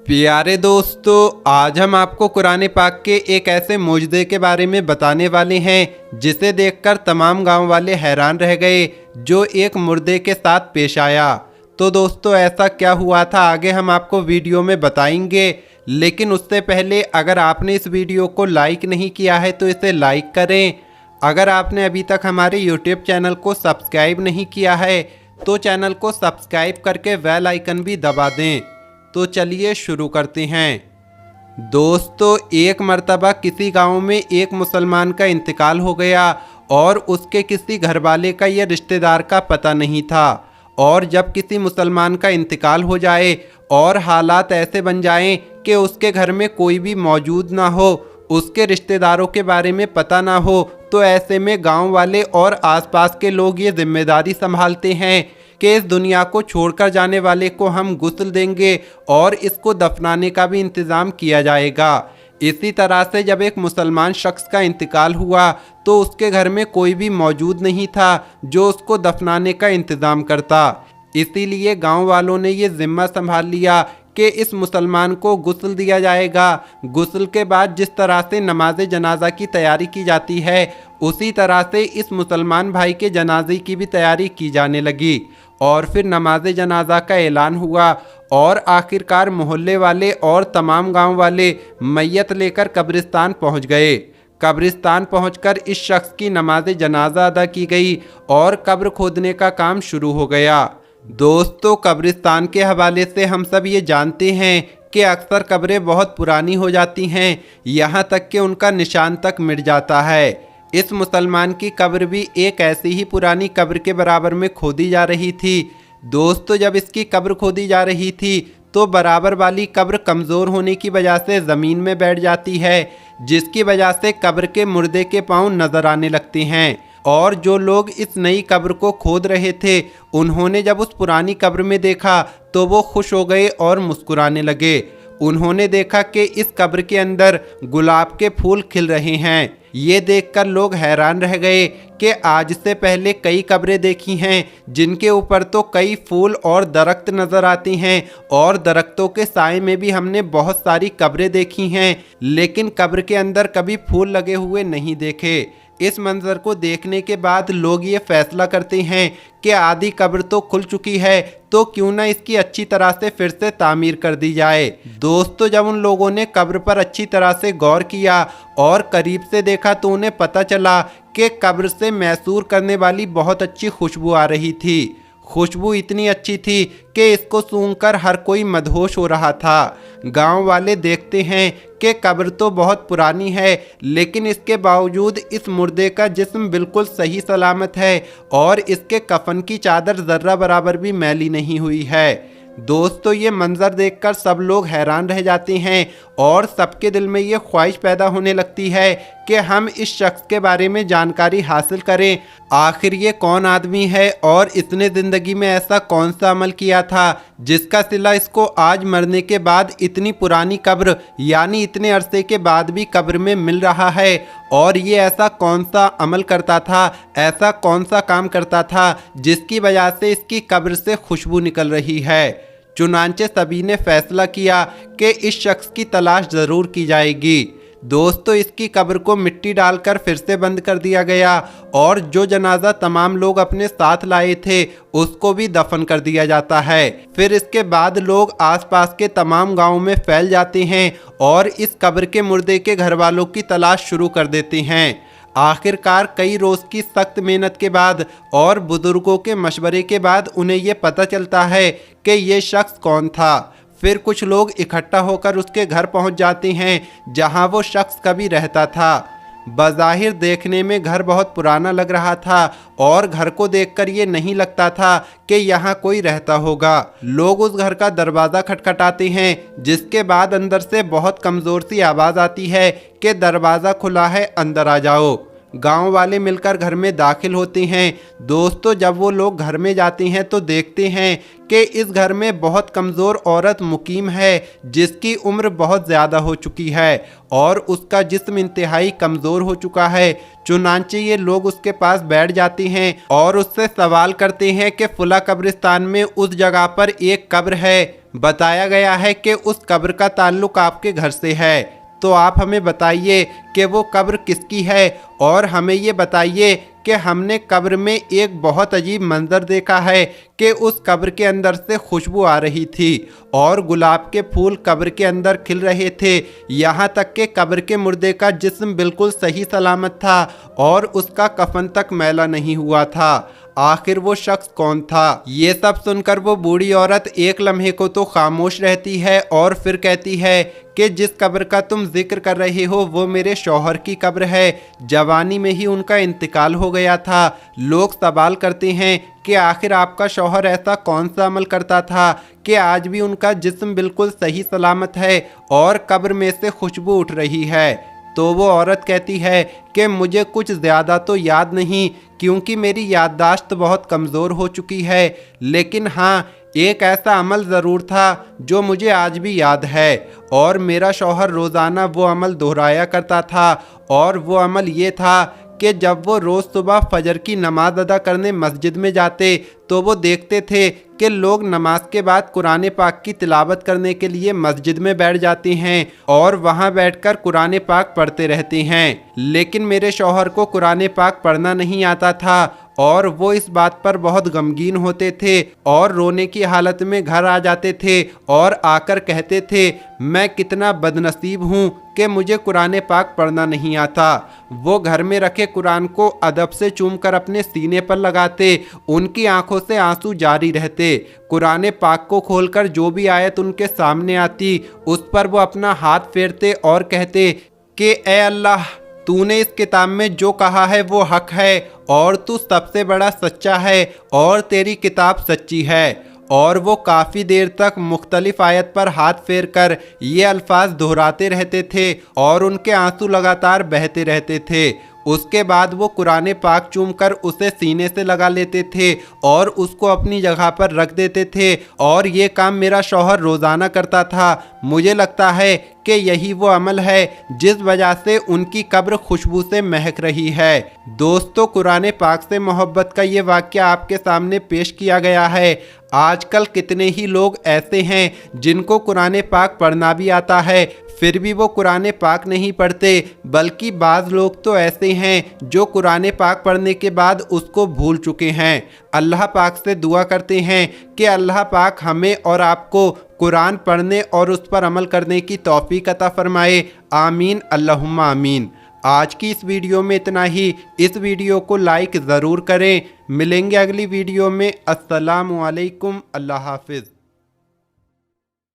प्यारे दोस्तों, आज हम आपको कुरान पाक के एक ऐसे मोजज़े के बारे में बताने वाले हैं जिसे देखकर तमाम गांव वाले हैरान रह गए, जो एक मुर्दे के साथ पेश आया। तो दोस्तों, ऐसा क्या हुआ था आगे हम आपको वीडियो में बताएंगे, लेकिन उससे पहले अगर आपने इस वीडियो को लाइक नहीं किया है तो इसे लाइक करें। अगर आपने अभी तक हमारे यूट्यूब चैनल को सब्सक्राइब नहीं किया है तो चैनल को सब्सक्राइब करके बेल आइकन भी दबा दें। तो चलिए शुरू करते हैं। दोस्तों, एक मर्तबा किसी गांव में एक मुसलमान का इंतकाल हो गया और उसके किसी घरवाले का या रिश्तेदार का पता नहीं था। और जब किसी मुसलमान का इंतकाल हो जाए और हालात ऐसे बन जाएं कि उसके घर में कोई भी मौजूद ना हो, उसके रिश्तेदारों के बारे में पता ना हो, तो ऐसे में गांव वाले और आसपास के लोग ये जिम्मेदारी संभालते हैं कि इस दुनिया को छोड़कर जाने वाले को हम गुस्ल देंगे और इसको दफनाने का भी इंतज़ाम किया जाएगा। इसी तरह से जब एक मुसलमान शख्स का इंतकाल हुआ तो उसके घर में कोई भी मौजूद नहीं था जो उसको दफनाने का इंतज़ाम करता। इसीलिए गांव वालों ने ये ज़िम्मा संभाल लिया कि इस मुसलमान को गुस्ल दिया जाएगा। गुस्ल के बाद जिस तरह से नमाज जनाजा की तैयारी की जाती है, उसी तरह से इस मुसलमान भाई के जनाजे की भी तैयारी की जाने लगी। और फिर नमाज जनाजा का ऐलान हुआ और आखिरकार मोहल्ले वाले और तमाम गांव वाले मैयत लेकर कब्रिस्तान पहुंच गए। कब्रिस्तान पहुंचकर इस शख्स की नमाज जनाजा अदा की गई और कब्र खोदने का काम शुरू हो गया। दोस्तों, कब्रिस्तान के हवाले से हम सब ये जानते हैं कि अक्सर कब्रें बहुत पुरानी हो जाती हैं, यहाँ तक कि उनका निशान तक मिट जाता है। इस मुसलमान की कब्र भी एक ऐसी ही पुरानी कब्र के बराबर में खोदी जा रही थी। दोस्तों, जब इसकी कब्र खोदी जा रही थी तो बराबर वाली कब्र कमज़ोर होने की वजह से ज़मीन में बैठ जाती है, जिसकी वजह से कब्र के मुर्दे के पाँव नज़र आने लगते हैं। और जो लोग इस नई कब्र को खोद रहे थे, उन्होंने जब उस पुरानी कब्र में देखा तो वो खुश हो गए और मुस्कुराने लगे। उन्होंने देखा कि इस कब्र के अंदर गुलाब के फूल खिल रहे हैं। ये देखकर लोग हैरान रह गए कि आज से पहले कई कब्रें देखी हैं जिनके ऊपर तो कई फूल और दरख्त नज़र आते हैं, और दरख्तों के साए में भी हमने बहुत सारी कब्रें देखी हैं, लेकिन कब्र के अंदर कभी फूल लगे हुए नहीं देखे। इस मंजर को देखने के बाद लोग ये फैसला करते हैं कि आधी कब्र तो खुल चुकी है, तो क्यों ना इसकी अच्छी तरह से फिर से तामीर कर दी जाए। दोस्तों, जब उन लोगों ने कब्र पर अच्छी तरह से गौर किया और करीब से देखा तो उन्हें पता चला कि कब्र से मैसूर करने वाली बहुत अच्छी खुशबू आ रही थी। खुशबू इतनी अच्छी थी कि इसको सूंघकर हर कोई मदहोश हो रहा था। गांव वाले देखते हैं कि कब्र तो बहुत पुरानी है, लेकिन इसके बावजूद इस मुर्दे का जिस्म बिल्कुल सही सलामत है और इसके कफन की चादर ज़र्रा बराबर भी मैली नहीं हुई है। दोस्तों, ये मंजर देखकर सब लोग हैरान रह जाते हैं और सबके दिल में ये ख्वाहिश पैदा होने लगती है कि हम इस शख्स के बारे में जानकारी हासिल करें। आखिर ये कौन आदमी है और इसने ज़िंदगी में ऐसा कौन सा अमल किया था जिसका सिला इसको आज मरने के बाद इतनी पुरानी कब्र यानी इतने अरसे के बाद भी कब्र में मिल रहा है। और ये ऐसा कौन सा अमल करता था, ऐसा कौन सा काम करता था जिसकी वजह से इसकी कब्र से खुशबू निकल रही है। चुनांचे सभी ने फैसला किया कि इस शख्स की तलाश ज़रूर की जाएगी। दोस्तों, इसकी कब्र को मिट्टी डालकर फिर से बंद कर दिया गया और जो जनाजा तमाम लोग अपने साथ लाए थे उसको भी दफन कर दिया जाता है। फिर इसके बाद लोग आसपास के तमाम गांवों में फैल जाते हैं और इस कब्र के मुर्दे के घर वालों की तलाश शुरू कर देते हैं। आखिरकार कई रोज़ की सख्त मेहनत के बाद और बुजुर्गों के मशवरे के बाद उन्हें ये पता चलता है कि ये शख्स कौन था। फिर कुछ लोग इकट्ठा होकर उसके घर पहुंच जाते हैं जहां वो शख्स कभी रहता था। बज़ाहिर देखने में घर बहुत पुराना लग रहा था और घर को देखकर ये नहीं लगता था कि यहाँ कोई रहता होगा। लोग उस घर का दरवाज़ा खटखटाते हैं, जिसके बाद अंदर से बहुत कमज़ोर सी आवाज़ आती है कि दरवाज़ा खुला है, अंदर आ जाओ। गांव वाले मिलकर घर में दाखिल होते हैं। दोस्तों, जब वो लोग घर में जाते हैं तो देखते हैं कि इस घर में बहुत कमज़ोर औरत मुकीम है जिसकी उम्र बहुत ज़्यादा हो चुकी है और उसका जिस्म इंतहाई कमज़ोर हो चुका है। चुनांचे ये लोग उसके पास बैठ जाते हैं और उससे सवाल करते हैं कि फुला कब्रिस्तान में उस जगह पर एक कब्र है, बताया गया है कि उस कब्र का ताल्लुक आपके घर से है, तो आप हमें बताइए कि वो कब्र किसकी है और हमें ये बताइए कि हमने कब्र में एक बहुत अजीब मंजर देखा है कि उस कब्र के अंदर से खुशबू आ रही थी और गुलाब के फूल कब्र के अंदर खिल रहे थे, यहाँ तक कि कब्र के मुर्दे का जिस्म बिल्कुल सही सलामत था और उसका कफन तक मैला नहीं हुआ था। आखिर वो शख्स कौन था? ये सब सुनकर वो बूढ़ी औरत एक लम्हे को तो खामोश रहती है और फिर कहती है कि जिस कब्र का तुम जिक्र कर रहे हो वो मेरे शौहर की कब्र है। जवानी में ही उनका इंतकाल हो गया था। लोग सवाल करते हैं कि आखिर आपका शौहर ऐसा कौन सा अमल करता था कि आज भी उनका जिस्म बिल्कुल सही सलामत है और कब्र में से खुशबू उठ रही है। तो वो औरत कहती है कि मुझे कुछ ज़्यादा तो याद नहीं क्योंकि मेरी याददाश्त बहुत कमज़ोर हो चुकी है, लेकिन हाँ, एक ऐसा अमल ज़रूर था जो मुझे आज भी याद है और मेरा शौहर रोज़ाना वो अमल दोहराया करता था और वो अमल ये था कि जब वो रोज़ सुबह फजर की नमाज अदा करने मस्जिद में जाते तो वो देखते थे कि लोग नमाज के बाद कुरान पाक की तिलावत करने के लिए मस्जिद में बैठ जाते हैं और वहाँ बैठकर कुरान पाक पढ़ते रहते हैं, लेकिन मेरे शौहर को कुरान पाक पढ़ना नहीं आता था और वो इस बात पर बहुत गमगीन होते थे और रोने की हालत में घर आ जाते थे और आकर कहते थे, मैं कितना बदनसीब हूँ कि मुझे कुरान पाक पढ़ना नहीं आता। वो घर में रखे कुरान को अदब से चूमकर अपने सीने पर लगाते, उनकी आंखों से आंसू जारी रहते। कुरान पाक को खोलकर जो भी आयत उनके सामने आती उस पर वो अपना हाथ फेरते और कहते कि ए अल्लाह, तूने इस किताब में जो कहा है वो हक है और तू सबसे बड़ा सच्चा है और तेरी किताब सच्ची है। और वो काफ़ी देर तक मुख्तलिफ आयत पर हाथ फेर कर ये अल्फाज दोहराते रहते थे और उनके आंसू लगातार बहते रहते थे। उसके बाद वो कुरान पाक चूमकर उसे सीने से लगा लेते थे और उसको अपनी जगह पर रख देते थे और ये काम मेरा शौहर रोज़ाना करता था। मुझे लगता है कि यही वो अमल है जिस वजह से उनकी कब्र खुशबू से महक रही है। दोस्तों, कुरान पाक से मोहब्बत का ये वाक़या आपके सामने पेश किया गया है। आजकल कितने ही लोग ऐसे हैं जिनको कुरान पाक पढ़ना भी आता है फिर भी वो कुरान पाक नहीं पढ़ते, बल्कि बाज़ लोग तो ऐसे हैं जो कुरान पाक पढ़ने के बाद उसको भूल चुके हैं। अल्लाह पाक से दुआ करते हैं कि अल्लाह पाक हमें और आपको कुरान पढ़ने और उस पर अमल करने की तौफीक अता फरमाए। आमीन अल्लाहुम्मा आमीन। आज की इस वीडियो में इतना ही। इस वीडियो को लाइक ज़रूर करें। मिलेंगे अगली वीडियो में। अस्सलामु अलैकुम। अल्लाह हाफिज़।